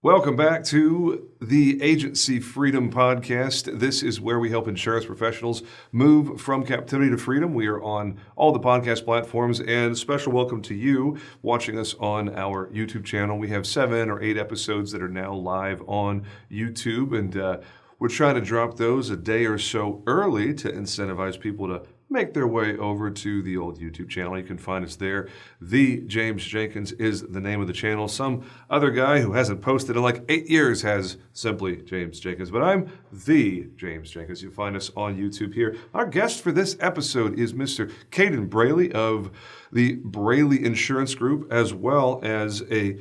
Welcome back to the Agency Freedom Podcast. This is where we help insurance professionals move from captivity to freedom. We are on all the podcast platforms, and special welcome to you watching us on our YouTube channel. We have 7 or 8 episodes that are now live on YouTube, and we're trying to drop those a day or so early to incentivize people to make their way over to the old YouTube channel. You can find us there. The James Jenkins is the name of the channel. Some other guy who hasn't posted in like 8 years has simply James Jenkins, but I'm the James Jenkins. You'll find us on YouTube here. Our guest for this episode is Mr. Caden Braly of the Braly Insurance Group, as well as a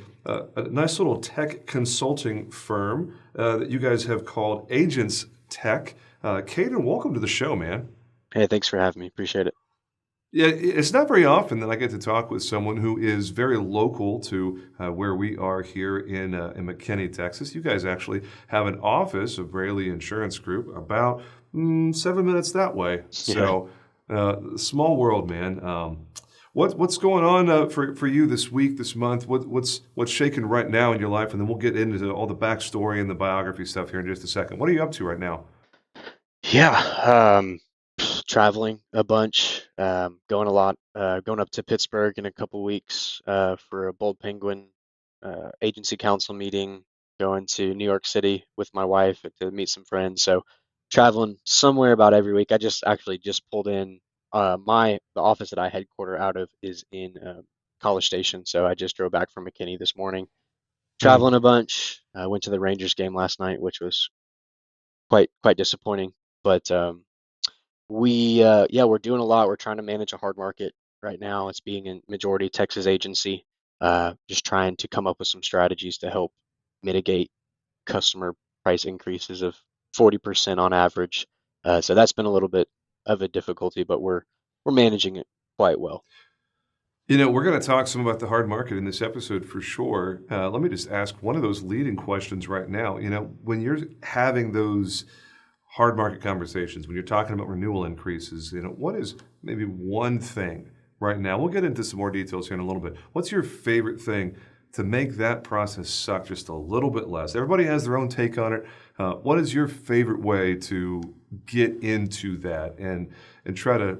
nice little tech consulting firm that you guys have called Agents Tech. Caden, welcome to the show, man. Hey, thanks for having me. Appreciate it. Yeah, it's not very often that I get to talk with someone who is very local to where we are here in McKinney, Texas. You guys actually have an office of Braly Insurance Group about 7 minutes that way. So, small world, man. What's going on for you this week, this month? What's shaking right now in your life? And then we'll get into all the backstory and the biography stuff here in just a second. What are you up to right now? Yeah, traveling a bunch, going a lot, going up to Pittsburgh in a couple weeks for a Bold Penguin agency council meeting, going to New York City with my wife to meet some friends. So traveling somewhere about every week. I just pulled in the office that I headquarter out of is in College Station. So I just drove back from McKinney this morning, traveling a bunch. I went to the Rangers game last night, which was quite disappointing. But we're doing a lot. We're trying to manage a hard market right now. It's being a majority Texas agency, just trying to come up with some strategies to help mitigate customer price increases of 40% on average. So that's been a little bit of a difficulty, but we're managing it quite well. You know, we're going to talk some about the hard market in this episode for sure. Let me just ask one of those leading questions right now. You know, when you're having those hard market conversations, when you're talking about renewal increases, you know, what is maybe one thing right now? We'll get into some more details here in a little bit. What's your favorite thing to make that process suck just a little bit less? Everybody has their own take on it. What is your favorite way to get into that and try to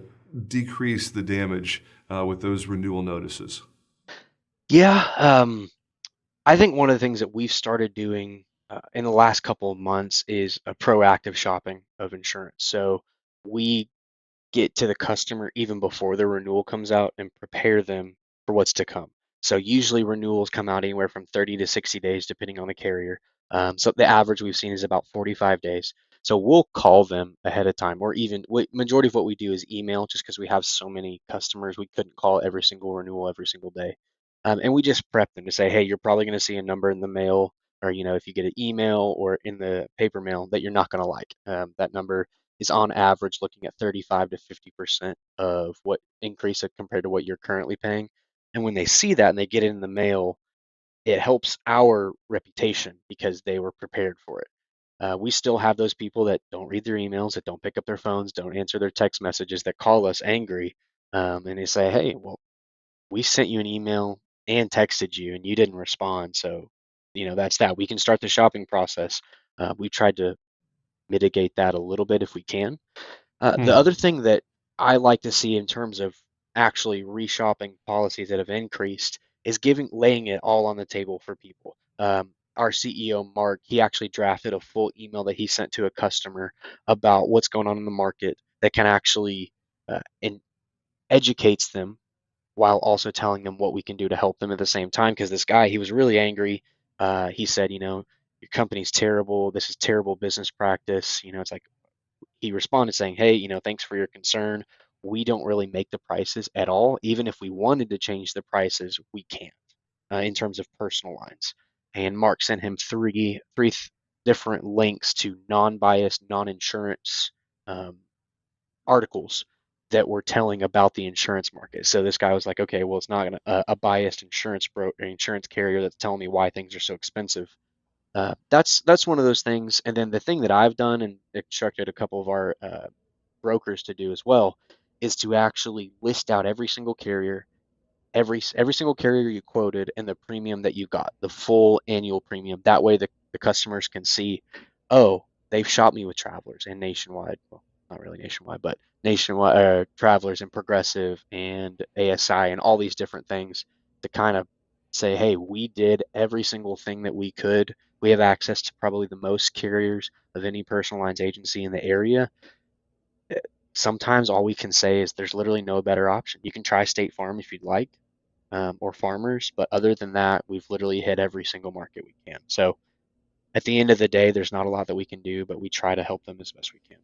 decrease the damage with those renewal notices? Yeah, I think one of the things that we've started doing in the last couple of months is a proactive shopping of insurance. So we get to the customer even before the renewal comes out and prepare them for what's to come. So usually renewals come out anywhere from 30 to 60 days, depending on the carrier. So the average we've seen is about 45 days. So we'll call them ahead of time, or even majority of what we do is email, just because we have so many customers, we couldn't call every single renewal every single day. And we just prep them to say, hey, you're probably going to see a number in the mail, or if you get an email or in the paper mail that you're not going to like. That number is on average looking at 35 to 50% of what increase it compared to what you're currently paying. And when they see that and they get it in the mail, it helps our reputation because they were prepared for it. We still have those people that don't read their emails, that don't pick up their phones, don't answer their text messages, that call us angry, and they say, hey, well, we sent you an email and texted you and you didn't respond. So, that's that. We can start the shopping process. We tried to mitigate that a little bit if we can. The Hmm. other thing that I like to see in terms of actually reshopping policies that have increased is laying it all on the table for people. Our CEO, Mark, he actually drafted a full email that he sent to a customer about what's going on in the market that can actually and educates them while also telling them what we can do to help them at the same time. Because this guy, he was really angry. He said, your company's terrible. This is terrible business practice. It's like, he responded saying, hey, thanks for your concern. We don't really make the prices at all. Even if we wanted to change the prices, we can't in terms of personal lines. And Mark sent him three different links to non-biased, non-insurance um, articles that were telling about the insurance market. So this guy was like, okay, well, it's not a biased insurance carrier that's telling me why things are so expensive. That's one of those things. And then the thing that I've done and instructed a couple of our brokers to do as well is to actually list out every single carrier, every single carrier you quoted and the premium that you got, the full annual premium. That way the customers can see, oh, they've shopped me with Travelers and Nationwide. Well, not really Nationwide, but Nationwide Travelers and Progressive and ASI and all these different things to kind of say, hey, we did every single thing that we could. We have access to probably the most carriers of any personal lines agency in the area. eh, Sometimes all we can say is there's literally no better option. You can try State Farm if you'd like, or Farmers, but other than that, we've literally hit every single market we can. So at the end of the day, there's not a lot that we can do, but we try to help them as best we can.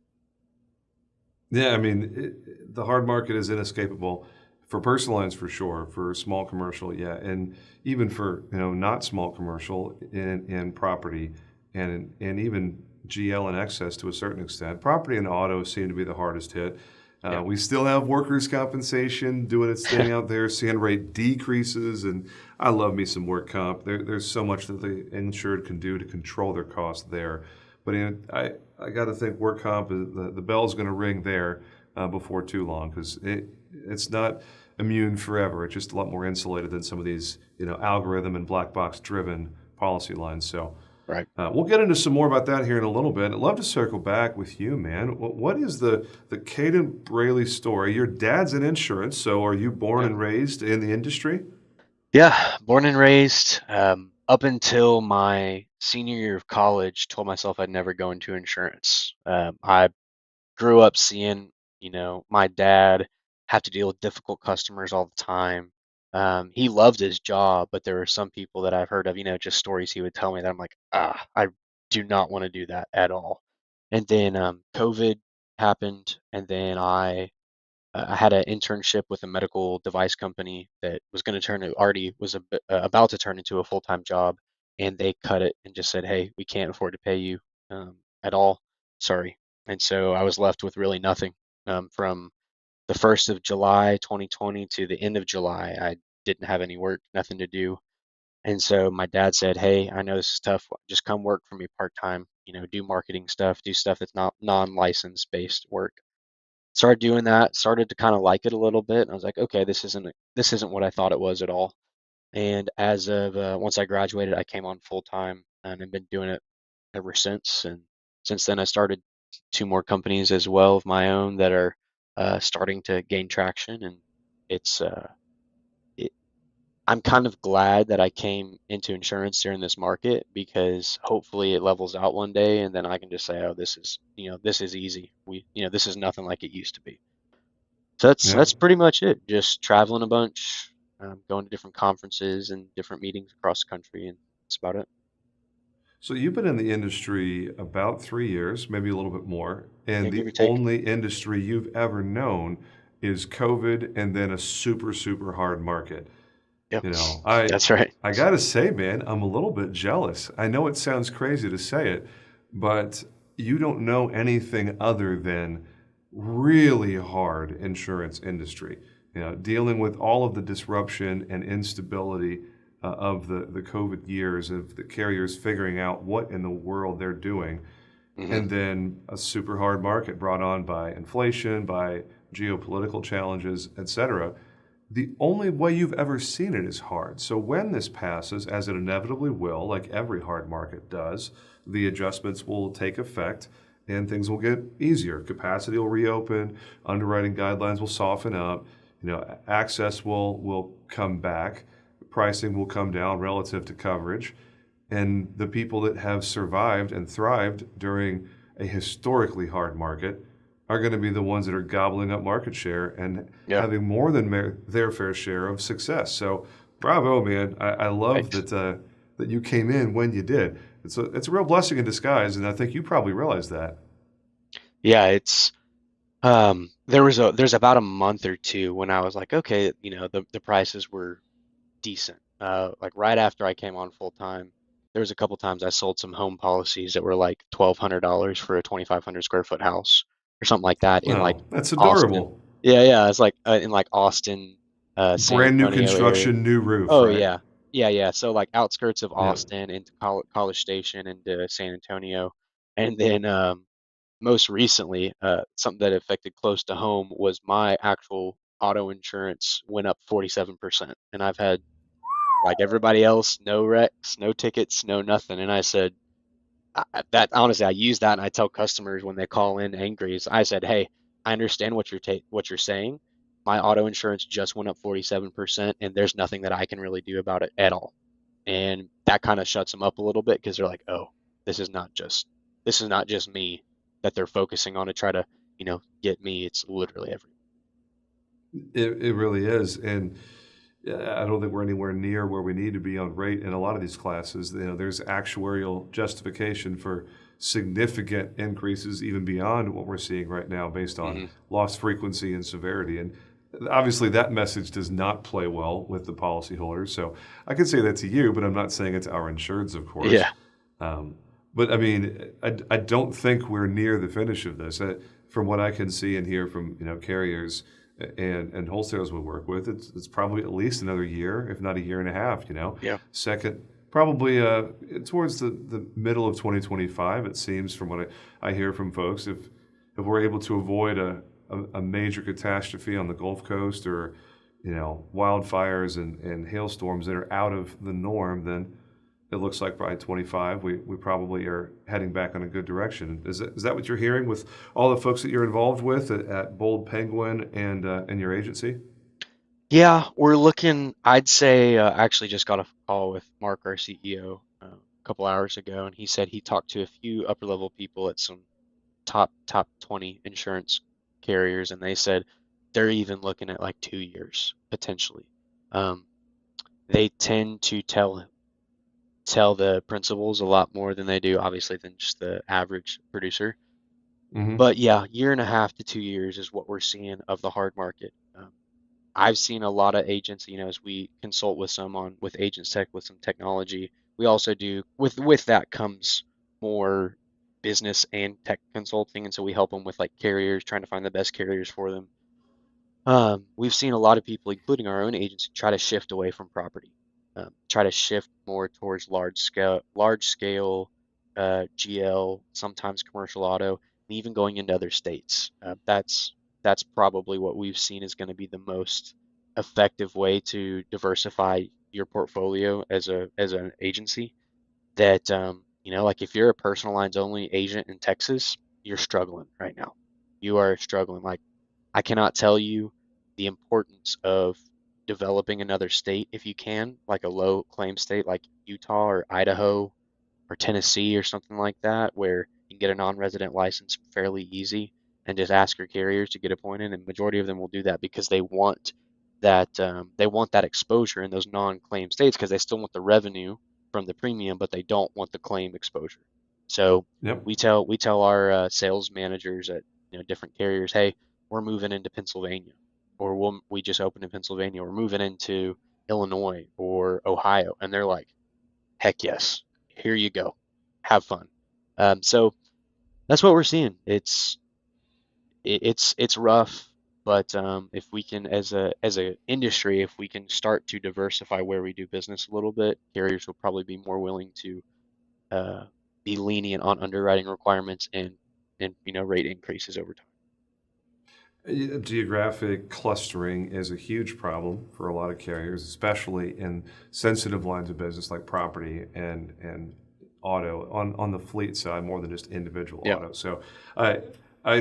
Yeah, I mean, the hard market is inescapable for personal lines for sure, for small commercial, yeah, and even for not small commercial in property and even GL and excess to a certain extent. Property and auto seem to be the hardest hit. Yeah. We still have workers' compensation doing its thing out there, seeing rate decreases, and I love me some work comp. There's so much that the insured can do to control their costs there. But I got to think work comp, the bell's going to ring there before too long because it's not immune forever. It's just a lot more insulated than some of these algorithm and black box driven policy lines. So Right. we'll get into some more about that here in a little bit. I'd love to circle back with you, man. What is the Caden Braly story? Your dad's in insurance, so are you born Yeah. and raised in the industry? Yeah. Born and raised, up until my senior year of college, told myself I'd never go into insurance. I grew up seeing, my dad have to deal with difficult customers all the time. He loved his job, but there were some people that I've heard of, just stories he would tell me that I'm like, I do not want to do that at all. And then COVID happened, and then I had an internship with a medical device company that was going to already was about to turn into a full-time job, and they cut it and just said, "Hey, we can't afford to pay you at all. Sorry." And so I was left with really nothing from the 1st of July 2020 to the end of July. I didn't have any work, nothing to do. And so my dad said, "Hey, I know this is tough. Just come work for me part-time. Do marketing stuff, do stuff that's not non-license based work." Started doing that, started to kind of like it a little bit. And I was like, okay, this isn't what I thought it was at all. And as of once I graduated, I came on full time and I've been doing it ever since. And since then, I started two more companies as well of my own that are starting to gain traction. And it's it, I'm kind of glad that I came into insurance during this market because hopefully it levels out one day, and then I can just say, oh, this is easy. This is nothing like it used to be. So Yeah. that's pretty much it. Just traveling a bunch, going to different conferences and different meetings across the country, and that's about it. So you've been in the industry about 3 years, maybe a little bit more, Yeah, and give the or take. only industry you've ever known is COVID and then a super, super hard market. Yep, You know, I that's right. I gotta say, man, I'm a little bit jealous. I know it sounds crazy to say it, but you don't know anything other than really hard insurance industry. Dealing with all of the disruption and instability of the COVID years of the carriers figuring out what in the world they're doing, Hmm. and then a super hard market brought on by inflation, by geopolitical challenges, etc. The only way you've ever seen it is hard. So when this passes, as it inevitably will, like every hard market does, the adjustments will take effect and things will get easier. Capacity will reopen, underwriting guidelines will soften up, access will come back, pricing will come down relative to coverage, and the people that have survived and thrived during a historically hard market are going to be the ones that are gobbling up market share and Yeah, having more than their fair share of success. So, bravo, man! I love thanks. that you came in when you did. It's a real blessing in disguise, and I think you probably realize that. Yeah, it's there's about a month or two when I was like, okay, the prices were decent. Like right after I came on full time, there was a couple times I sold some home policies that were like $1,200 for a 2,500 square foot house or something like that in like Oh, that's Austin. adorable. Yeah, yeah, it's like in like Austin, San Brand new Antonio area. construction, new roof, Oh right? yeah, yeah, yeah. So like outskirts of Yeah. Austin into College Station into San Antonio, and then most recently, something that affected close to home was my actual auto insurance went up 47%. And I've had, like everybody else, no wrecks, no tickets, no nothing. And I said, that honestly, I use that and I tell customers when they call in angry, is I said, hey, I understand what you're saying. My auto insurance just went up 47%, and there's nothing that I can really do about it at all. And that kind of shuts them up a little bit because they're like, oh, this is not just this is not just me that they're focusing on to try to, get me. It's literally everyone. It really is, and I don't think we're anywhere near where we need to be on rate in a lot of these classes. There's actuarial justification for significant increases even beyond what we're seeing right now based on Hmm. loss frequency and severity. And obviously, that message does not play well with the policyholders. So I can say that to you, but I'm not saying it to our insureds, of course. Yeah. Um, but I mean, I don't think we're near the finish of this. From what I can see and hear from carriers and wholesalers we work with, it's probably at least another year, if not a year and a half. Yeah. Second, probably towards the middle of 2025. It seems from what I hear from folks, if we're able to avoid a major catastrophe on the Gulf Coast or wildfires and hailstorms that are out of the norm, then it looks like by 25 we probably are heading back in a good direction. Is that what you're hearing with all the folks that you're involved with at Bold Penguin and your agency? Yeah, we're looking, I'd say, I actually just got a call with Mark, our CEO, a couple hours ago, and he said he talked to a few upper level people at some top 20 insurance carriers, and they said they're even looking at like 2 years potentially. Um, they tend to tell the principals a lot more than they do, obviously, than just the average producer. Mm-hmm. But yeah, year and a half to 2 years is what we're seeing of the hard market. I've seen a lot of agents, as we consult with some on with Agents Tech with some technology. We also do with that comes more business and tech consulting, and so we help them with like carriers, trying to find the best carriers for them. We've seen a lot of people, including our own agency, try to shift away from property, try to shift more towards large scale GL, sometimes commercial auto, and even going into other states. That's probably what we've seen is going to be the most effective way to diversify your portfolio as an agency. That like if you're a personal lines only agent in Texas, you're struggling right now. You are struggling. Like I cannot tell you the importance of developing another state if you can, like a low claim state like Utah or Idaho or Tennessee or something like that, where you can get a non-resident license fairly easy and just ask your carriers to get appointed. And majority of them will do that because they want that exposure in those non-claim states because they still want the revenue from the premium, but they don't want the claim exposure. So Yep. we tell our sales managers at different carriers, hey, we're moving into Pennsylvania, or we just opened in Pennsylvania, we're moving into Illinois or Ohio, and they're like, heck yes, here you go, have fun. So that's what we're seeing. It's rough, but if we can, as a industry, if we can start to diversify where we do business a little bit, carriers will probably be more willing to uh, be lenient on underwriting requirements and rate increases over time. Geographic clustering is a huge problem for a lot of carriers, especially in sensitive lines of business like property and auto on the fleet side more than just individual Yeah. auto. So I, I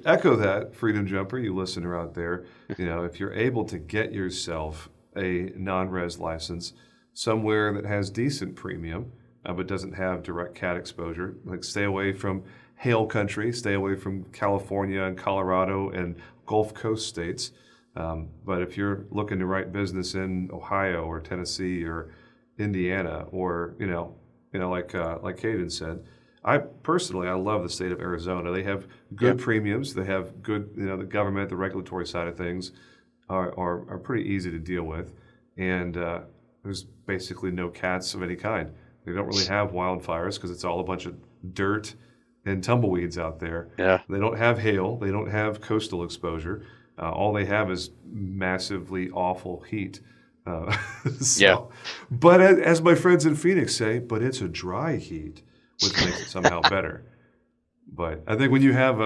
echo that, Freedom Jumper, you listener out there. If you're able to get yourself a non-res license somewhere that has decent premium, but doesn't have direct cat exposure, like stay away from hail country, stay away from California and Colorado and Gulf Coast states. But if you're looking to write business in Ohio or Tennessee or Indiana or like Caden said, I love the state of Arizona. They have Yeah. good premiums. They have good the government, the regulatory side of things are pretty easy to deal with, and there's basically no cats of any kind. They don't really have wildfires because it's all a bunch of dirt and tumbleweeds out there. Yeah. They don't have hail. They don't have coastal exposure. All they have is massively awful heat. Uh, Yeah. so, but as my friends in Phoenix say, but it's a dry heat, which makes it somehow better. But I think when you have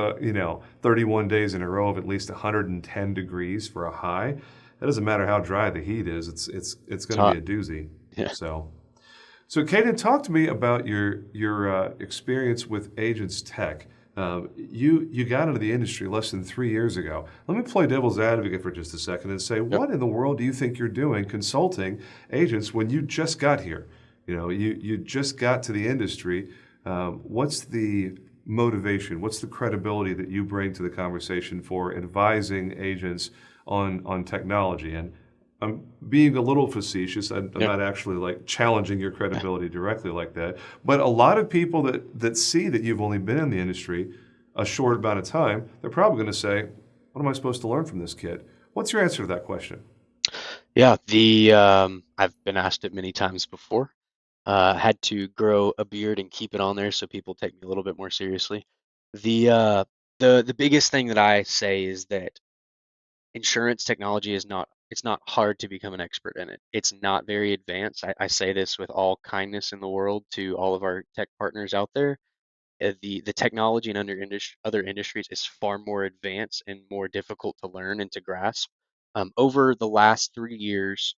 31 days in a row of at least 110 degrees for a high, it doesn't matter how dry the heat is. It's It's going to be hot. a doozy. Yeah. So, so Caden, talk to me about your experience with Agents Tech. You got into the industry less than 3 years ago. Let me play devil's advocate for just a second and say, Yep. what in the world do you think you're doing consulting agents when you just got here? You just got to the industry. What's the motivation? What's the credibility that you bring to the conversation for advising agents on technology? And I'm being a little facetious. I'm Yeah. not actually like challenging your credibility directly like that. But a lot of people that see that you've only been in the industry a short amount of time, they're probably going to say, "What am I supposed to learn from this kid?" What's your answer to that question? Yeah. I've been asked it many times before. Had to grow a beard and keep it on there so people take me a little bit more seriously. The uh, the biggest thing that I say is that insurance technology is not it's not hard to become an expert in it. It's not very advanced. I say this with all kindness in the world to all of our tech partners out there. The technology in other industries is far more advanced and more difficult to learn and to grasp. Over the last 3 years,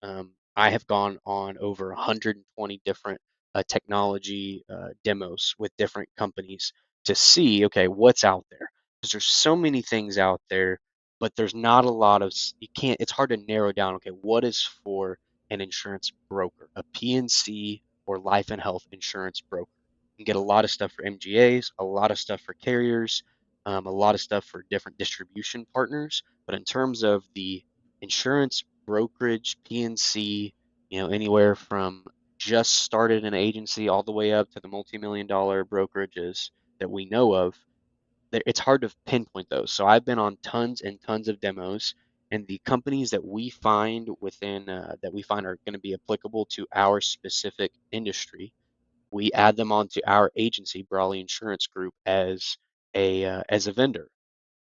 I have gone on over 120 different technology demos with different companies to see, okay, what's out there. Because there's so many things out there, but there's not a lot of, you can't, it's hard to narrow down, okay, what is for an insurance broker, a PNC or life and health insurance broker. You can get a lot of stuff for MGAs, a lot of stuff for carriers, a lot of stuff for different distribution partners. But in terms of the insurance brokerage, PNC, anywhere from just started an agency all the way up to the multi-million dollar brokerages that we know of, it's hard to pinpoint those. So I've been on tons and tons of demos, and the companies that we find that we find are going to be applicable to our specific industry, we add them onto our agency, Braly Insurance Group, as a vendor.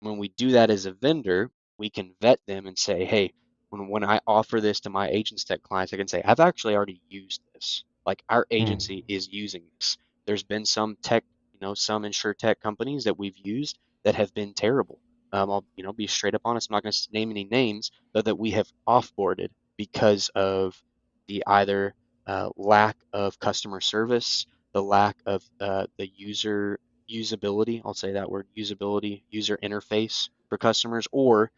When we do that as a vendor, we can vet them and say, hey, when I offer this to my agents tech clients, I can say, I've actually already used this. Like our Hmm. agency is using this. There's been some tech, some insure tech companies that we've used that have been terrible. I'll, be straight up honest. I'm not going to name any names, but that we have offboarded because of the either lack of customer service, the lack of the usability, I'll say that word, usability, user interface for customers, or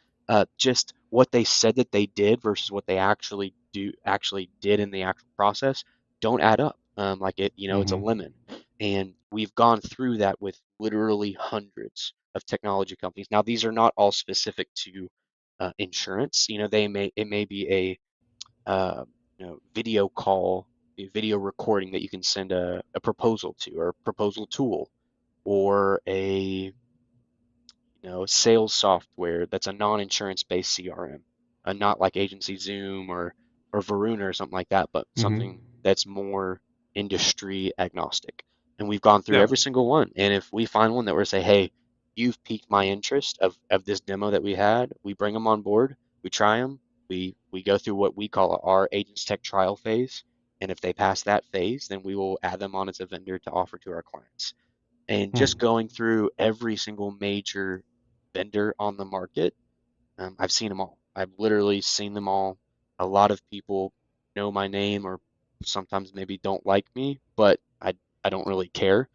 just what they said that they did versus what they actually did in the actual process don't add up. Like it's a Hmm. lemon. And we've gone through that with literally hundreds of technology companies. Now, these are not all specific to insurance. It may be video call, a video recording that you can send a proposal to, or a proposal tool, or a sales software that's a non-insurance based CRM, not like Agency Zoom or Varuna or something like that, but Hmm. something that's more industry agnostic. And we've gone through Yeah. every single one. And if we find one that we're say, hey, you've piqued my interest of this demo that we had, we bring them on board, we try them, we go through what we call our agents tech trial phase. And if they pass that phase, then we will add them on as a vendor to offer to our clients. And just Hmm. going through every single major vendor on the market, I've seen them all. I've literally seen them all. A lot of people know my name or sometimes maybe don't like me, but I don't really care.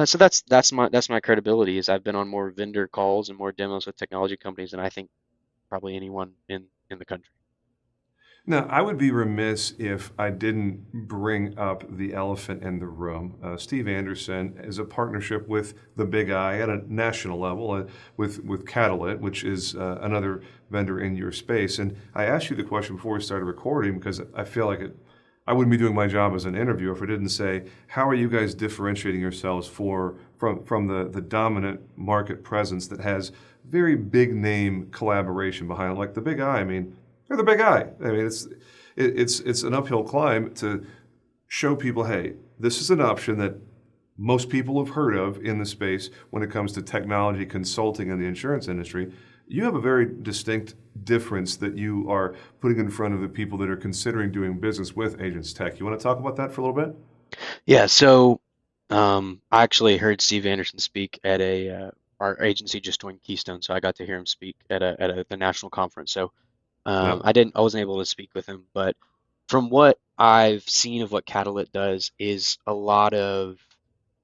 So that's my credibility is I've been on more vendor calls and more demos with technology companies than I think probably anyone in the country. Now, I would be remiss if I didn't bring up the elephant in the room. Steve Anderson is a partnership with the Big I at a national level with Catalyt, which is another vendor in your space. And I asked you the question before we started recording because I feel like I wouldn't be doing my job as an interviewer if I didn't say, how are you guys differentiating yourselves from the dominant market presence that has very big name collaboration behind it, like the Big I? I mean, they're the Big I. I mean, it's an uphill climb to show people, hey, this is an option that most people have heard of in the space when it comes to technology consulting in the insurance industry. You have a very distinct difference that you are putting in front of the people that are considering doing business with Agents Tech. You want to talk about that for a little bit? Yeah, so I actually heard Steve Anderson speak at our agency just joined Keystone, so I got to hear him speak at the national conference. So Yep. I wasn't able to speak with him, but from what I've seen of what Catalyt does is a lot of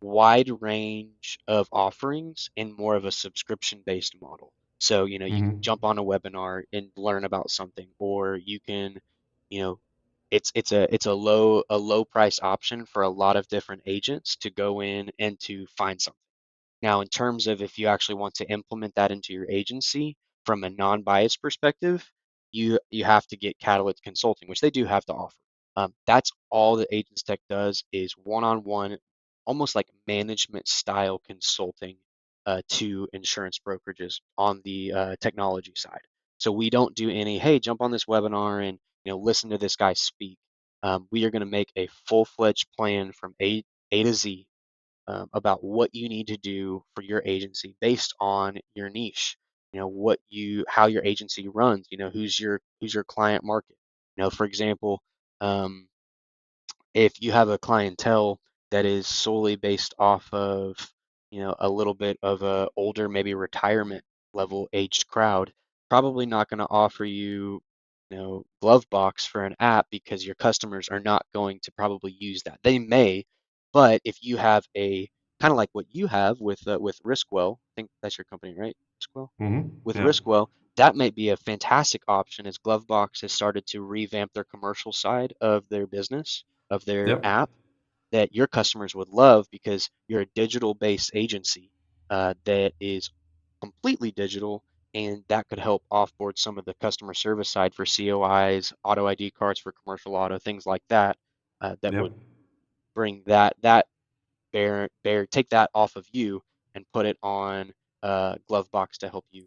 wide range of offerings in more of a subscription-based model. So, you can Hmm. jump on a webinar and learn about something, or you can, you know, it's a low price option for a lot of different agents to go in and to find something. Now, in terms of if you actually want to implement that into your agency from a non-biased perspective, you have to get Catalyst Consulting, which they do have to offer. That's all that Agents Tech does is one-on-one, almost like management style consulting to insurance brokerages on the technology side. So we don't do any, hey, jump on this webinar and listen to this guy speak. We are going to make a full-fledged plan from A to Z about what you need to do for your agency based on your niche. How your agency runs. Who's your client market. For example, um, if you have a clientele that is solely based off of, a little bit of a older, maybe retirement level aged crowd, probably not going to offer you, glove box for an app because your customers are not going to probably use that. They may, but if you have a kind of like what you have with Riskwell, I think that's your company, right? Riskwell? Hmm. With Yeah. Riskwell, that might be a fantastic option as Glovebox has started to revamp their commercial side of their business, of their Yep. app, that your customers would love because you're a digital-based agency that is completely digital, and that could help offboard some of the customer service side for COIs, auto ID cards for commercial auto, things like that, that Yep. would bring that take that off of you and put it on Glovebox to help you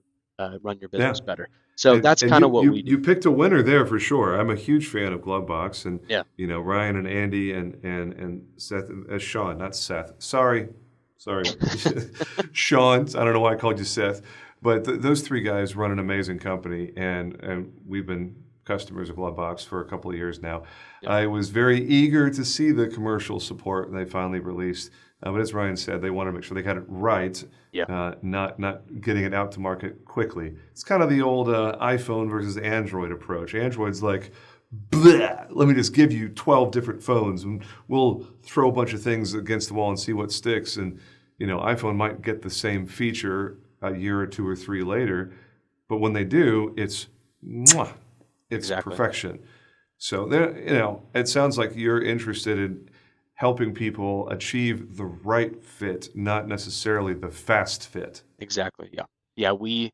run your Yeah. business better. So And that's and kind of you what we you do. you picked a winner there for sure. I'm a huge fan of Glovebox, and Yeah. Ryan and Andy and Seth, Sean, not Seth. Sorry, Sean. I don't know why I called you Seth, but those three guys run an amazing company, and we've been customers of Glovebox for a couple of years now. Yep. I was very eager to see the commercial support they finally released, but as Ryan said, they want to make sure they got it right, Yeah. not getting it out to market quickly. It's kind of the old iPhone versus Android approach. Android's like, bleh, let me just give you 12 different phones and we'll throw a bunch of things against the wall and see what sticks. And, iPhone might get the same feature a year or two or three later, but when they do, mwah, it's Exactly. perfection. So there, it sounds like you're interested in helping people achieve the right fit, not necessarily the fast fit. Exactly. Yeah. Yeah. We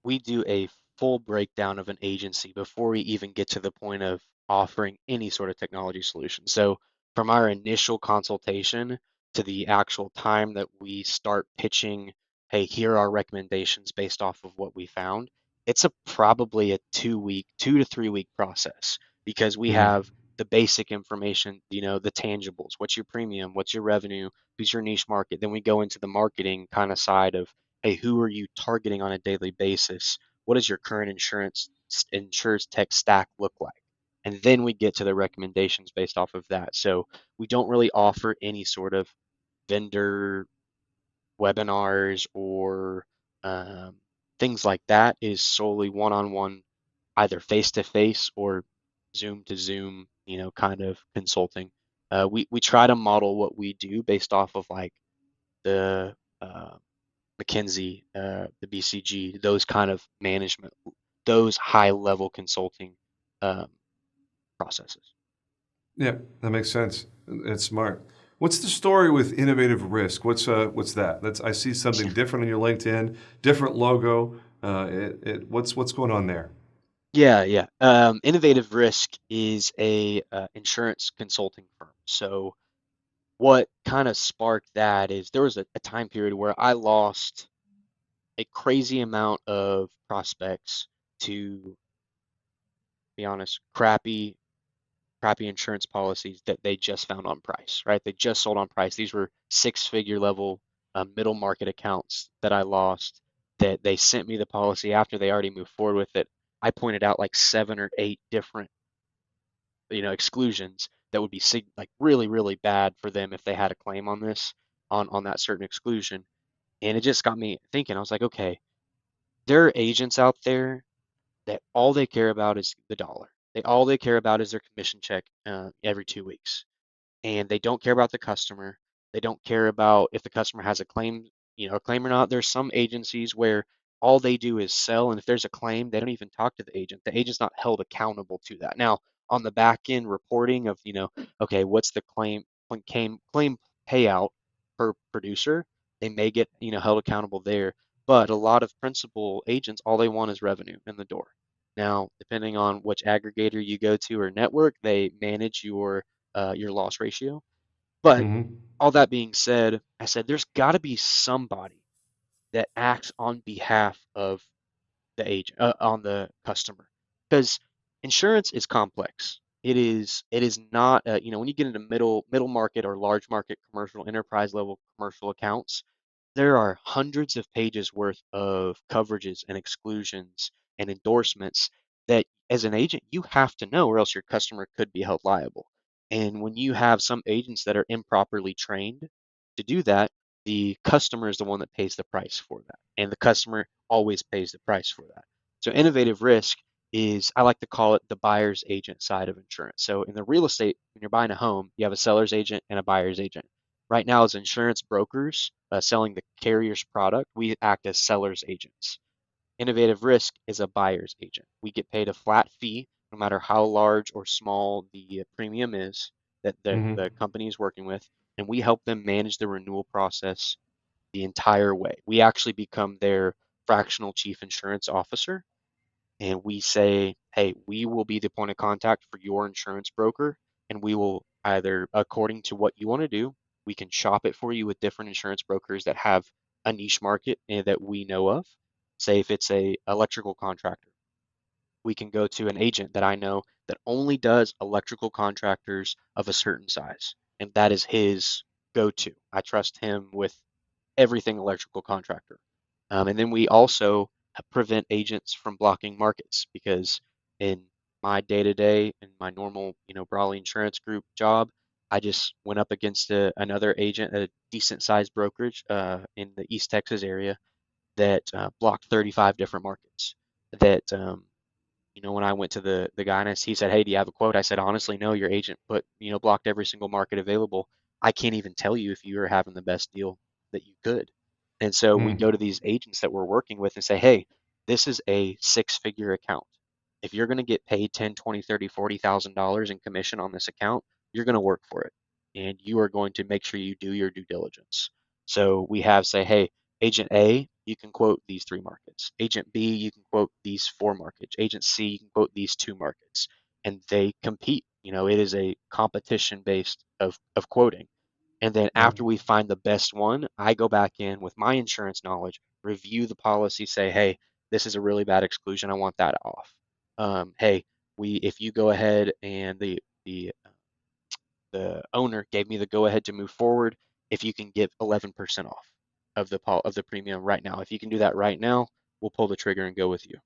do a full breakdown of an agency before we even get to the point of offering any sort of technology solution. So from our initial consultation to the actual time that we start pitching, hey, here are our recommendations based off of what we found, it's probably a 2 to 3 week process because we Hmm. have the basic information, the tangibles, what's your premium, what's your revenue, who's your niche market. Then we go into the marketing kind of side of, hey, who are you targeting on a daily basis? What does your current insurance tech stack look like? And then we get to the recommendations based off of that. So we don't really offer any sort of vendor webinars or um, things like that. It is solely one-on-one, either face-to-face or Zoom to Zoom, kind of consulting. We try to model what we do based off of like the McKinsey, the BCG, those kind of management, those high level consulting um, processes. Yeah, that makes sense. It's smart. What's the story with innovative risk? What's that? That's I see something different on your LinkedIn, different logo. What's going on there? Yeah, yeah. Innovative Risk is a insurance consulting firm. So what kind of sparked that is there was a time period where I lost a crazy amount of prospects to be honest, crappy insurance policies that they just found on price, right? They just sold on price. These were six-figure level middle market accounts that I lost that they sent me the policy after they already moved forward with it. I pointed out like 7 or 8 different, exclusions. that would be like really, really bad for them if they had a claim on this, on that certain exclusion. And it just got me thinking. I was like, okay, there are agents out there that all they care about is the dollar. All they care about is their commission check every 2 weeks, and they don't care about the customer. They don't care about if the customer has a claim, a claim or not. There's some agencies where all they do is sell, and if there's a claim, they don't even talk to the agent. The agent's not held accountable to that. Now, on the back end reporting of, okay, what's the claim payout per producer, they may get, held accountable there. But a lot of principal agents, all they want is revenue in the door. Now, depending on which aggregator you go to or network, they manage your loss ratio. But Mm-hmm. all that being said, I said there's got to be somebody that acts on behalf of the agent, on the customer, because insurance is complex. It is not, when you get into middle market or large market commercial enterprise level commercial accounts, there are hundreds of pages worth of coverages and exclusions and endorsements that as an agent you have to know, or else your customer could be held liable. And when you have some agents that are improperly trained to do that, the customer is the one that pays the price for that. And the customer always pays the price for that. So innovative risk is, I like to call it the buyer's agent side of insurance. So in the real estate, when you're buying a home, you have a seller's agent and a buyer's agent. Right now, as insurance brokers selling the carrier's product, we act as seller's agents. Innovative Risk is a buyer's agent. We get paid a flat fee no matter how large or small the premium is that the Mm-hmm. company is working with, and we help them manage the renewal process the entire way. We actually become their fractional chief insurance officer, and we say, hey, we will be the point of contact for your insurance broker, and we will either, according to what you want to do, we can shop it for you with different insurance brokers that have a niche market and that we know of. Say if it's a electrical contractor, we can go to an agent that I know that only does electrical contractors of a certain size, and that is his go-to. I trust him with everything electrical contractor. And then we also prevent agents from blocking markets, because in my day-to-day and my normal, Braly Insurance Group job, I just went up against another agent at a decent sized brokerage in the East Texas area that blocked 35 different markets. That when I went to the guy and he said, "Hey, do you have a quote?" I said, "Honestly, no. Your agent blocked every single market available. I can't even tell you if you are having the best deal that you could." And so we go to these agents that we're working with and say, "Hey, this is a six-figure account. If you're going to get paid 10, 20, 30, $40,000 in commission on this account, you're going to work for it, and you are going to make sure you do your due diligence." So we have say, "Hey, Agent A, you can quote these three markets. Agent B, you can quote these four markets. Agent C, you can quote these two markets." And they compete. It is a competition based of quoting. And then Yeah. after we find the best one, I go back in with my insurance knowledge, review the policy, say, "Hey, this is a really bad exclusion. I want that off." Hey, if you go ahead and the owner gave me the go ahead to move forward, if you can give 11% off of the premium right now. If you can do that right now, we'll pull the trigger and go with you.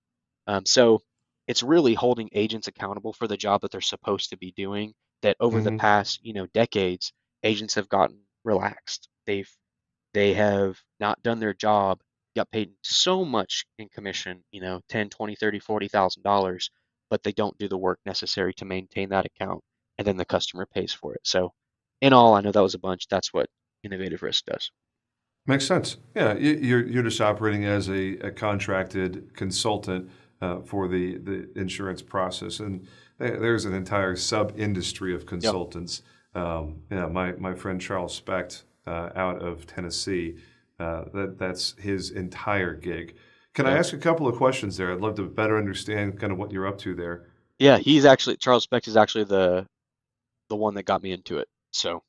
So it's really holding agents accountable for the job that they're supposed to be doing. That over the Mm-hmm. past, decades, agents have gotten relaxed. They have not done their job, got paid so much in commission, 10, 20, 30, $40,000, but they don't do the work necessary to maintain that account, and then the customer pays for it. So in all, I know that was a bunch. That's what Innovative Risk does. Makes sense. Yeah, you're just operating as a contracted consultant for the insurance process, and there's an entire sub industry of Yep. consultants. My friend Charles Specht out of Tennessee, that's his entire gig. Can I Yep. ask a couple of questions there? I'd love to better understand kind of what you're up to there. Yeah, he's actually Charles Specht is actually the one that got me into it. So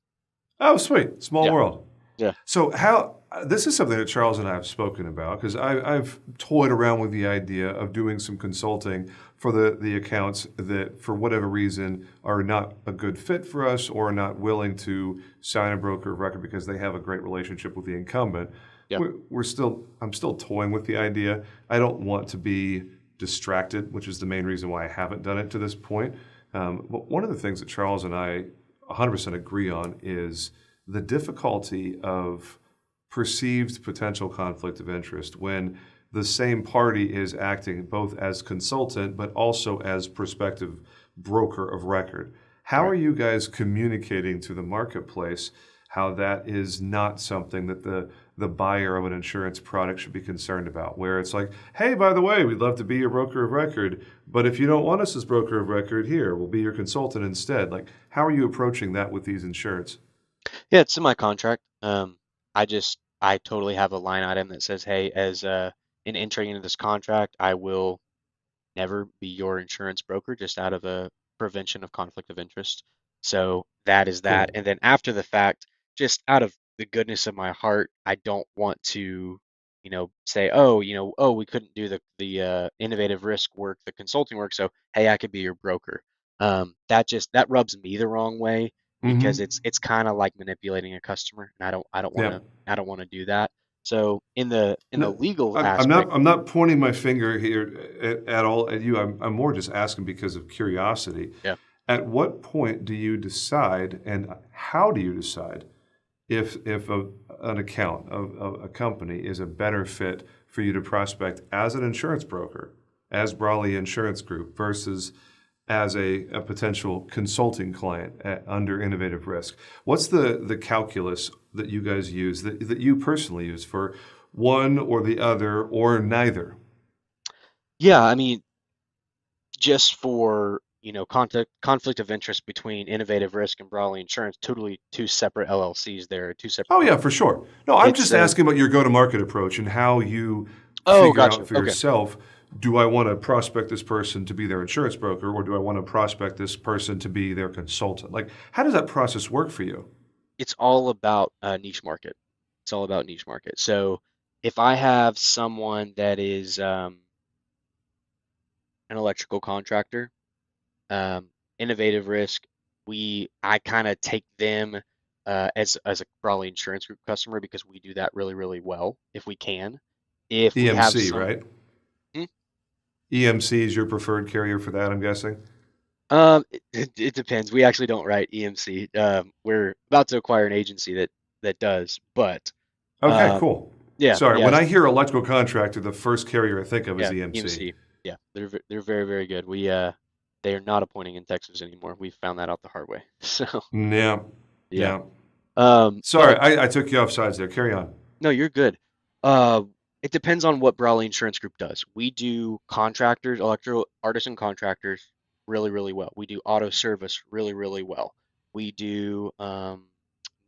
Oh, sweet, small yeah, world. yeah, So how this is something that Charles and I have spoken about because I've toyed around with the idea of doing some consulting for the accounts that for whatever reason are not a good fit for us or are not willing to sign a broker of record because they have a great relationship with the incumbent. yeah, I'm still toying with the idea. I don't want to be distracted, which is the main reason why I haven't done it to this point. But one of the things that Charles and I 100% agree on is the difficulty of perceived potential conflict of interest when the same party is acting both as consultant but also as prospective broker of record. How Right. are you guys communicating to the marketplace how that is not something that the buyer of an insurance product should be concerned about? Where it's like, hey, by the way, we'd love to be your broker of record, but if you don't want us as broker of record, here, we'll be your consultant instead. Like, how are you approaching that with these insureds? Yeah, it's in my contract. I totally have a line item that says, hey, as in entering into this contract, I will never be your insurance broker just out of a prevention of conflict of interest. So that is that. Cool. And then after the fact, just out of the goodness of my heart, I don't want to, say, oh, we couldn't do the innovative risk work, the consulting work, so hey, I could be your broker. That rubs me the wrong way because Mm-hmm. it's kind of like manipulating a customer, and Yeah. I don't want to do that. So in the No, legal I'm aspect, not. I'm not pointing my finger here at all at you. I'm more just asking because of curiosity. yeah. At what point do you decide, and how do you decide if an account of a company is a better fit for you to prospect as an insurance broker, as Brawley Insurance Group, versus as a potential consulting client under innovative risk? What's the calculus that you guys use, that you personally use for one or the other or neither? Yeah, I mean, just for, conflict of interest between Innovative Risk and Brawley Insurance, totally two separate LLCs there, two separate Oh yeah, for companies. sure. No, I'm It's just asking about your go-to-market approach and how you oh, figure gotcha. out for Okay. yourself, do I want to prospect this person to be their insurance broker or do I want to prospect this person to be their consultant? Like, how does that process work for you? It's all about niche market. It's all about niche market. So if I have someone that is an electrical contractor, um, Innovative Risk, I kind of take them as a Brawley Insurance Group customer because we do that really, really well if we can. If we have EMC, some. right? Hmm? EMC is your preferred carrier for that, I'm guessing? It depends. We actually don't write EMC. We're about to acquire an agency that does, but Okay, um, cool. yeah, Sorry, when yes, I hear electrical contractor, the first carrier I think of is yeah, EMC. EMC. Yeah, they're very, very good. They are not appointing in Texas anymore. We found that out the hard way. So Yeah, yeah. yeah. Sorry, But I took you off sides there. Carry on. no, you're good. Uh, it depends on what Brawley Insurance Group does. We do contractors, electrical artisan contractors really, really well. We do auto service really, really well. We do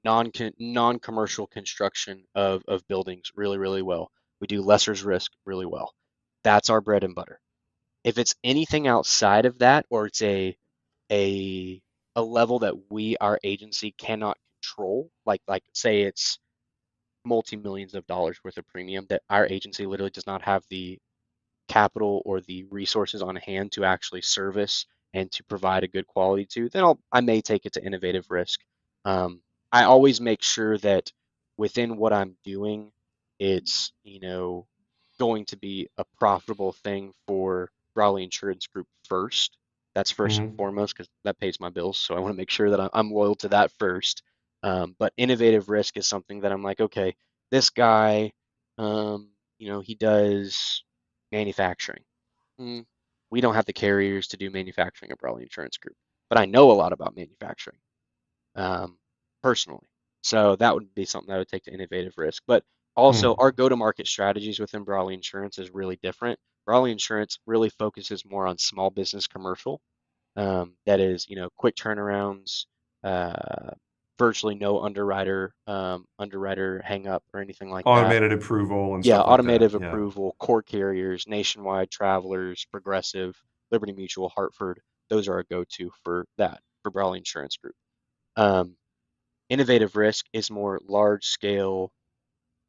non-commercial construction of buildings really, really well. We do lesser's risk really well. That's our bread and butter. If it's anything outside of that, or it's a a level that our agency cannot control, like say it's multi-millions of dollars worth of premium that our agency literally does not have the capital or the resources on hand to actually service and to provide a good quality to, then I may take it to innovative risk. Um, I always make sure that within what I'm doing, it's, going to be a profitable thing for Brawley Insurance Group first. That's first and Hmm. foremost because that pays my bills. So I want to make sure that I'm loyal to that first. But innovative risk is something that I'm like, okay, this guy, he does manufacturing. Mm, we don't have the carriers to do manufacturing at Brawley Insurance Group, but I know a lot about manufacturing um, personally. So that would be something I would take to innovative risk. But also, Hmm. our go-to-market strategies within Brawley Insurance is really different. Brawley Insurance really focuses more on small business commercial. That is, quick turnarounds, uh, virtually no underwriter hang up or anything like that. Automated approval and Yeah, stuff like that. automotive Yeah. approval, core carriers, Nationwide, Travelers, Progressive, Liberty Mutual, Hartford. Those are a go-to for that for Brawley Insurance Group. Um, Innovative risk is more large scale,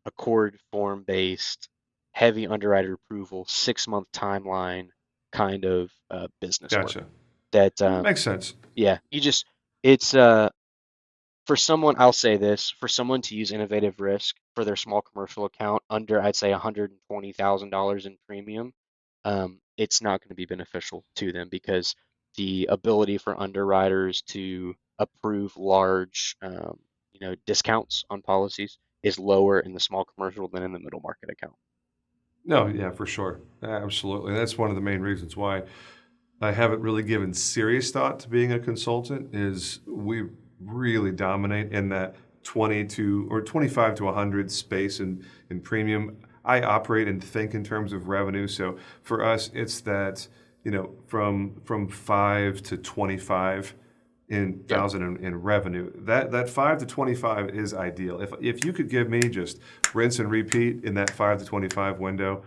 accord form based, heavy underwriter approval, 6 month timeline kind of business work. Gotcha. That Makes sense. yeah, it's for someone, I'll say this, for someone to use innovative risk for their small commercial account under, I'd say, $120,000 in premium, it's not going to be beneficial to them because the ability for underwriters to approve large, discounts on policies is lower in the small commercial than in the middle market account. No, yeah, for sure. Absolutely. That's one of the main reasons why I haven't really given serious thought to being a consultant is we really dominate in that 20 to or 25 to 100 space in premium. I operate and think in terms of revenue. So for us, it's that, from 5 to 25 in Yeah. thousand in revenue. That 5 to 25 is ideal. If you could give me just rinse and repeat in that 5 to 25 window,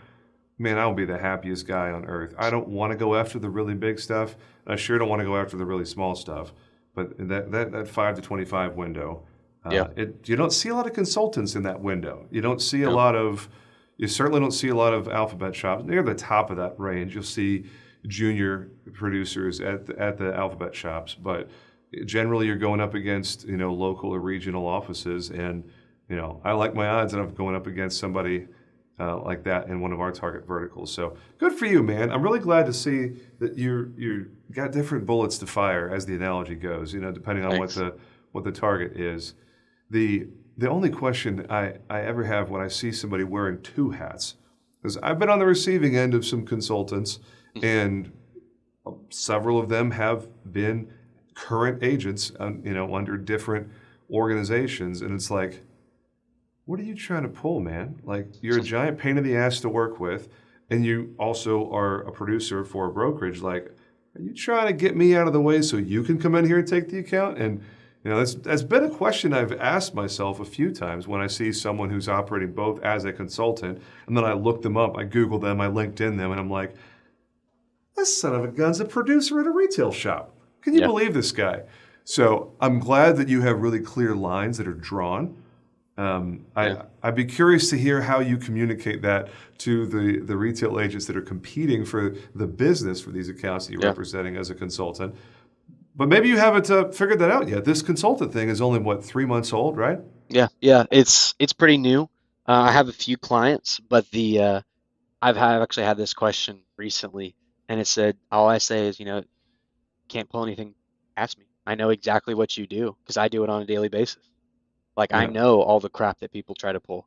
man, I'll be the happiest guy on earth. I don't want to go after the really big stuff. I sure don't want to go after the really small stuff. But that 5 to 25 window, Yeah. you don't see a lot of consultants in that window. No. You certainly don't see a lot of alphabet shops. Near the top of that range, you'll see junior producers at the alphabet shops. But generally, you're going up against, local or regional offices. And, I like my odds of going up against somebody like that in one of our target verticals. So good for you, man. I'm really glad to see that you got different bullets to fire, as the analogy goes. Depending on Thanks. what the target is. The only question I ever have when I see somebody wearing two hats is I've been on the receiving end of some consultants, Mhm. and several of them have been current agents, under different organizations, and it's like, what are you trying to pull, man? Like, you're a giant pain in the ass to work with, and you also are a producer for a brokerage. Like, are you trying to get me out of the way so you can come in here and take the account? And that's been a question I've asked myself a few times when I see someone who's operating both as a consultant, and then I look them up, I Google them, I LinkedIn them, and I'm like, this son of a gun's a producer at a retail shop. Can you Yeah. believe this guy? So I'm glad that you have really clear lines that are drawn. Yeah. I'd be curious to hear how you communicate that to the retail agents that are competing for the business for these accounts that you're Yeah. representing as a consultant. But maybe you haven't figured that out yet. This consultant thing is only, what, 3 months old, right? Yeah. Yeah. It's pretty new. I have a few clients, but I've actually had this question recently, and it said all I say is, can't pull anything past me. I know exactly what you do because I do it on a daily basis. Like I Yeah, know all the crap that people try to pull.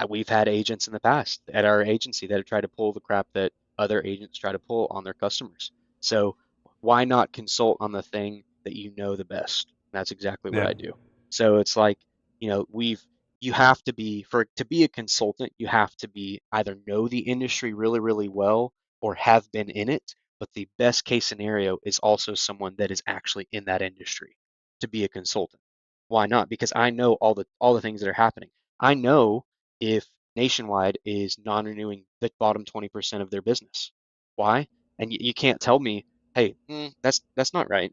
We've had agents in the past at our agency that have tried to pull the crap that other agents try to pull on their customers. So why not consult on the thing that you know the best? That's exactly what yeah, I do. So it's like, you have to be to be a consultant, you have to be either know the industry really, really well or have been in it. But the best case scenario is also someone that is actually in that industry to be a consultant. Why not? Because I know all the things that are happening. I know if Nationwide is non-renewing the bottom 20% of their business. Why? And you can't tell me, hey, that's not right.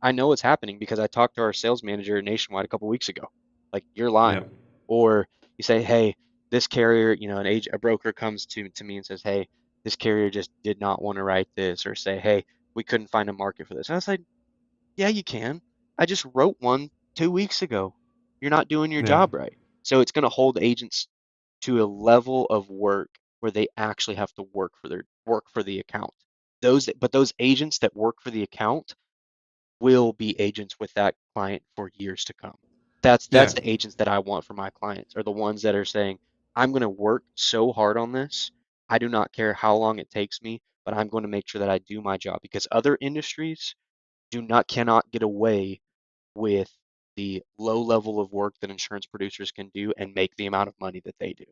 I know what's happening because I talked to our sales manager at Nationwide a couple weeks ago. Like you're yeah, lying. Or you say, hey, this carrier, a broker comes to me and says, hey, this carrier just did not want to write this, or say, hey, we couldn't find a market for this. And I was like, yeah, you can. I just wrote one 2 weeks ago. You're not doing your yeah, job right. So it's going to hold agents to a level of work where they actually have to work for the account. Those agents that work for the account will be agents with that client for years to come. That's yeah, the agents that I want for my clients, are the ones that are saying, I'm going to work so hard on this. I do not care how long it takes me, but I'm going to make sure that I do my job, because other industries cannot get away with the low level of work that insurance producers can do and make the amount of money that they do.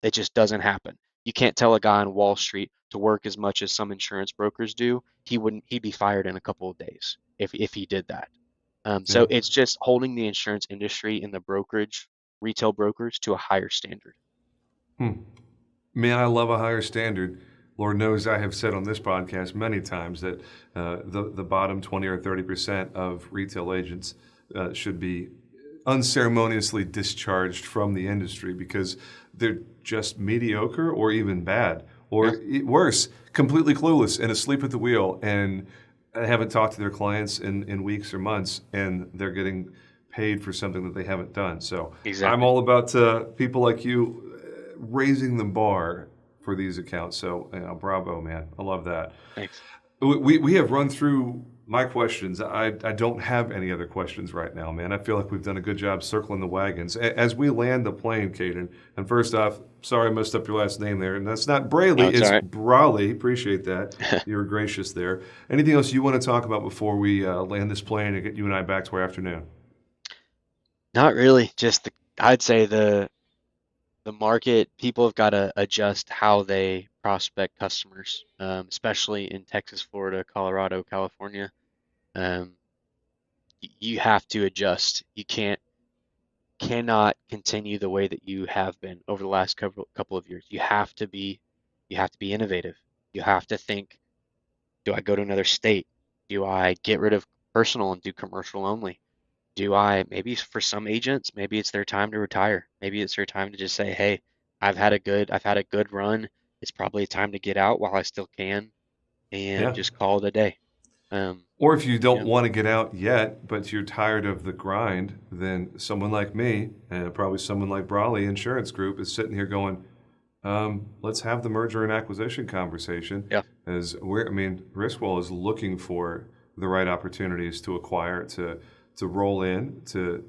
It just doesn't happen. You can't tell a guy on Wall Street to work as much as some insurance brokers do. He'd be fired in a couple of days if he did that. yeah. So it's just holding the insurance industry and the brokerage, retail brokers, to a higher standard. Hmm. Man, I love a higher standard. Lord knows I have said on this podcast many times that the bottom 20 or 30% of retail agents should be unceremoniously discharged from the industry because they're just mediocre or even bad, Yeah, or worse, completely clueless and asleep at the wheel, and haven't talked to their clients in weeks or months, and they're getting paid for something that they haven't done. So I'm exactly. all about people like you raising the bar for these accounts. So, bravo, man. I love that. Thanks. We have run through my questions. I don't have any other questions right now, man. I feel like we've done a good job circling the wagons. As we land the plane, Caden, and first off, sorry I messed up your last name there. And that's not No, Brayley, it's all it's right. Braly. Appreciate that. You were gracious there. Anything else you want to talk about before we land this plane and get you and I back to our afternoon? Not really. Just I'd say the market, people have got to adjust how they prospect customers, especially in Texas, Florida, Colorado, California. Um, you have to adjust. You cannot continue the way that you have been over the last couple of years. You have to be innovative. You have to think, do I go to another state? Do I get rid of personal and do commercial only? Do I, maybe for some agents, maybe it's their time to retire. Maybe it's their time to just say, hey, I've had a good run. It's probably time to get out while I still can and Yeah. just call it a day. Um, Or if you you don't know, want to get out yet, but you're tired of the grind, then someone like me, and probably someone like Brawley Insurance Group, is sitting here going, let's have the merger and acquisition conversation. yeah, As we're, I mean, Riskwell is looking for the right opportunities to acquire, to roll in.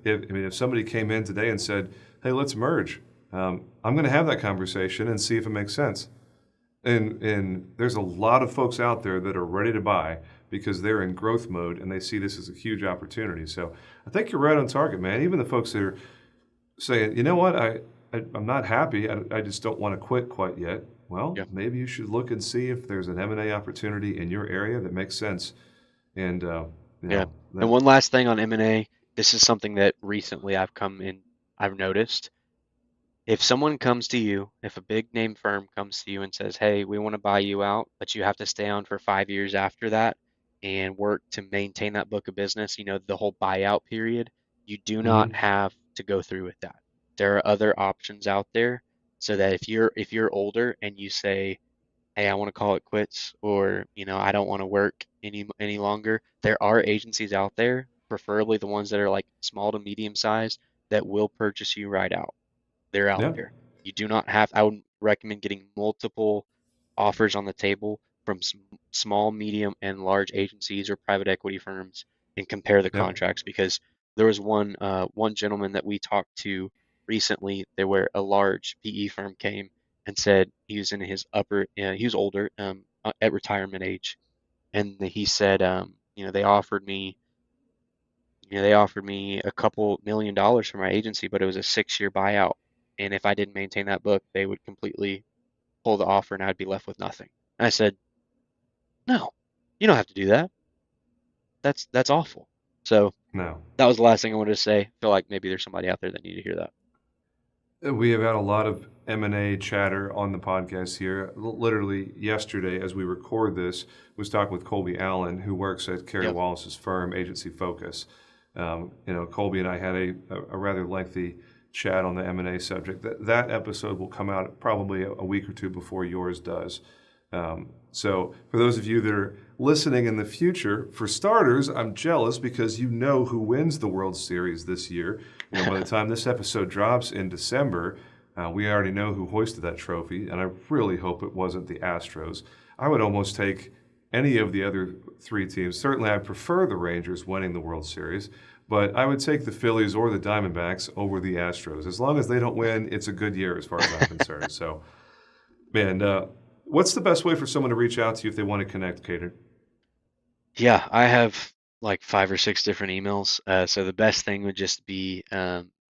If somebody came in today and said, "Hey, let's merge," I'm going to have that conversation and see if it makes sense. And there's a lot of folks out there that are ready to buy because they're in growth mode and they see this as a huge opportunity. So I think you're right on target, man. Even the folks that are saying, you know what, I'm not happy. I just don't want to quit quite yet. Well, yeah, maybe you should look and see if there's an M&A opportunity in your area that makes sense. And you yeah. know And that, one last thing on M&A, this is something that recently I've noticed. If someone comes to you, if a big name firm comes to you and says, "Hey, we want to buy you out, but you have to stay on for 5 years after that and work to maintain that book of business," the whole buyout period, you do not mm-hmm, have to go through with that. There are other options out there so that if you're older and you say, "Hey, I want to call it quits," or, "I don't want to work any longer," there are agencies out there, preferably the ones that are like small to medium size, that will purchase you right out. They're out yeah, there. You do not have, I would recommend getting multiple offers on the table from small, medium, and large agencies or private equity firms and compare the yep, contracts because there was one gentleman that we talked to recently there where a large PE firm came and said he was in his he was older, at retirement age, and he said, they offered me a couple $1 million for my agency, but it was a 6-year buyout. And if I didn't maintain that book, they would completely pull the offer and I'd be left with nothing. And I said, no, you don't have to do that. That's awful. So no. that was the last thing I wanted to say. I feel like maybe there's somebody out there that need to hear that. We have had a lot of M&A chatter on the podcast here. Literally yesterday, as we record this, was talking with Colby Allen, who works at Kerry Yep. Wallace's firm, Agency Focus. Colby and I had a rather lengthy chat on the M&A subject. That episode will come out probably a week or two before yours does. So for those of you that are listening in the future, for starters, I'm jealous because you know who wins the World Series this year. By the time this episode drops in December, we already know who hoisted that trophy, and I really hope it wasn't the Astros. I would almost take any of the other three teams. Certainly, I prefer the Rangers winning the World Series, but I would take the Phillies or the Diamondbacks over the Astros. As long as they don't win, it's a good year as far as I'm concerned. So, man, what's the best way for someone to reach out to you if they want to connect, Caden? Yeah, I have like 5 or 6 different emails. So the best thing would just be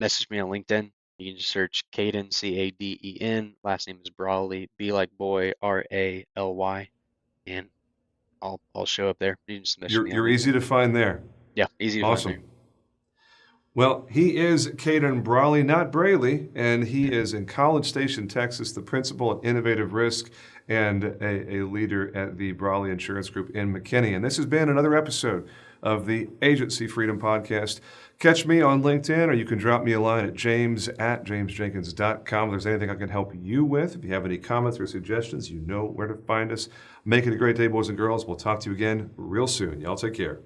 message me on LinkedIn. You can just search Caden, Caden. Last name is Brawley, B like boy, Raly, and I'll show up there. You can just message me on You're LinkedIn. easy to find there. Yeah, easy to find there. Awesome. Well, he is Caden Braly, not Brayley, and he is in College Station, Texas, the principal at Innovative Risk and a leader at the Braly Insurance Group in McKinney. And this has been another episode of the Agency Freedom Podcast. Catch me on LinkedIn, or you can drop me a line at james@jamesjenkins.com. If there's anything I can help you with, if you have any comments or suggestions, you know where to find us. Make it a great day, boys and girls. We'll talk to you again real soon. Y'all take care.